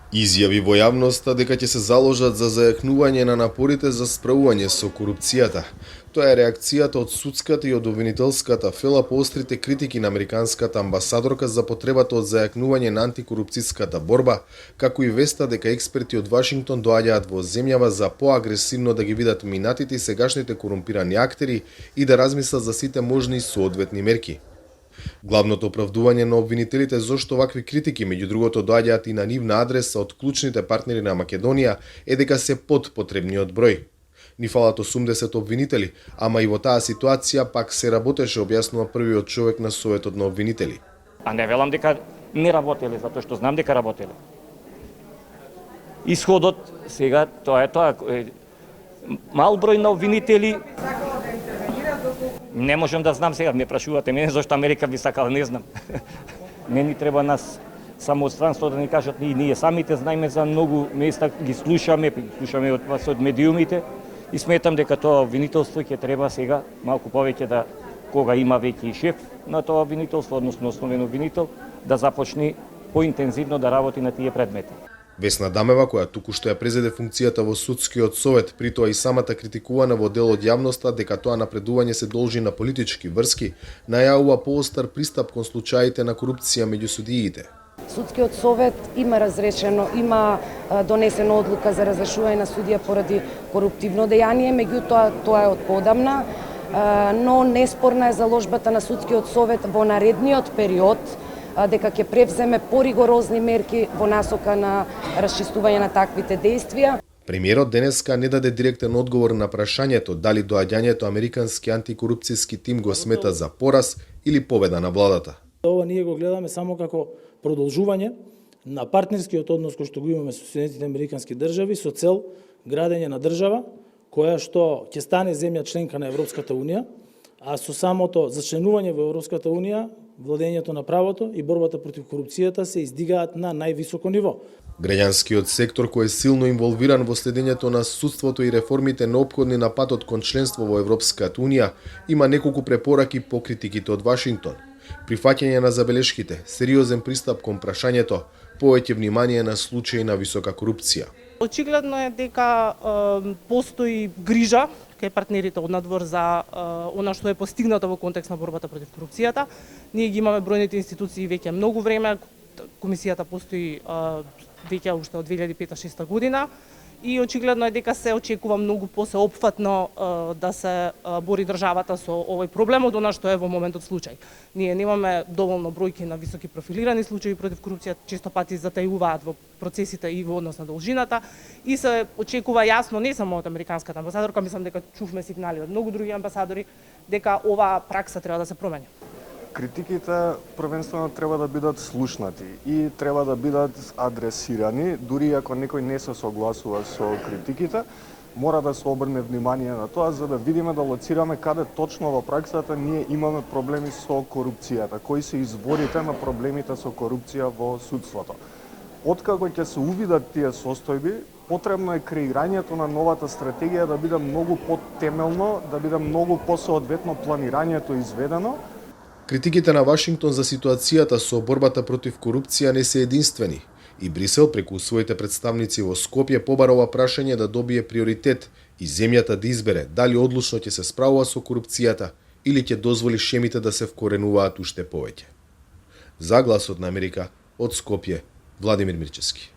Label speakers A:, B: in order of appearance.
A: Изјави во јавноста дека ќе се заложат за зајакнување на напорите за справување со корупцијата. Тоа е реакцијата од судската и од обвинителската фела по острите критики на американската амбасадорка за потребата од зајакнување на антикорупцијската борба, како и веста дека експерти од Вашингтон доаѓаат во земјава за поагресивно да ги видат минатите и сегашните корумпирани актери и да размислат за сите можни соодветни мерки. Главното оправдување на обвинителите зошто вакви критики, меѓу другото, доаѓаат и на нивна адреса од клучните партнери на Македонија, е дека се под потребниот број. Ни фалат 80 обвинители, ама и во таа ситуација пак се работеше, објаснува првиот човек на Советот на обвинители.
B: А не велам дека не работеле, затоа што знам дека работеле. Исходот сега тоа е тоа. Мал број на обвинители. Не можам да знам сега, ме прашувате мене зашто Америка би сакала, не знам. Не ни треба нас само од странство да ни кажат, ние самите знаеме за многу места, ги слушаме од вас од медиумите и сметам дека тоа обвинителство ќе треба сега малку повеќе да, кога има веќе и шеф на тоа обвинителство, односно основен обвинител, да започне поинтензивно да работи на тие предмети.
A: Весна Дамева, која току-што ја презеде функцијата во судскиот совет, при тоа и самата критикувана во дел од јавноста дека тоа напредување се должи на политички врски, најавува поостар пристап кон случаите на корупција меѓу судиите.
C: Судскиот совет има разрешено, има донесена одлука за разрешување на судија поради коруптивно дејание, меѓутоа тоа е од подамна, но неспорна е заложбата на судскиот совет во наредниот период дека ќе превземе поригорозни мерки во насока на расчистување на таквите дејствија.
A: Премиерот денеска не даде директен одговор на прашањето дали доаѓањето американски антикорупцијски тим го смета за пораз или победа на владата.
D: Ова ние го гледаме само како продолжување на партнерскиот однос кој што го имаме со Соединетите американски држави со цел градење на држава која што ќе стане земја членка на Европската унија, а со самото зачленување во Европската унија владењето на правото и борбата против корупцијата се издигаат на највисоко ниво.
A: Граѓанскиот сектор кој е силно инволвиран во следењето на судството и реформите неопходни на патот кон членство во Европската унија има неколку препораки по критиките од Вашингтон. Прифаќање на забелешките, сериозен пристап кон прашањето, повеќе внимание на случаи на висока корупција.
E: Очигледно е дека постои грижа кај партнерите од надвор за она што е постигнато во контекст на борбата против корупцијата. Ние ги имаме бројните институции веќе многу време, комисијата постои веќе уште од 2005-2006 година и очигледно е дека се очекува многу посеопфатно да се бори државата со овој проблем од она што е во моментот случај. Ние немаме доволно бројки на високи профилирани случаи против корупција, често пати затајуваат во процесите и во однос на должината и се очекува јасно не само од американската амбасадорка, мислам дека чувме сигнали од многу други амбасадори дека оваа пракса треба да се промени.
F: Критиките првенствено треба да бидат слушнати и треба да бидат адресирани, дури ако некој не се согласува со критиките, мора да се обрне внимание на тоа за да видиме да лоцираме каде точно во праксата ние имаме проблеми со корупцијата, кои се изворите на проблемите со корупција во судството. Откако ќе се увидат тие состојби, потребно е креирањето на новата стратегија да биде многу потемелно, да биде многу посоодветно планирањето изведено.
A: Критиките на Вашингтон за ситуацијата со борбата против корупција не се единствени. И Брисел преку своите представници во Скопје побарува прашање да добие приоритет и земјата да избере дали одлучно ќе се справува со корупцијата или ќе дозволи шемите да се вкоренуваат уште повеќе. За Гласот на Америка од Скопје, Владимир Мирчевски.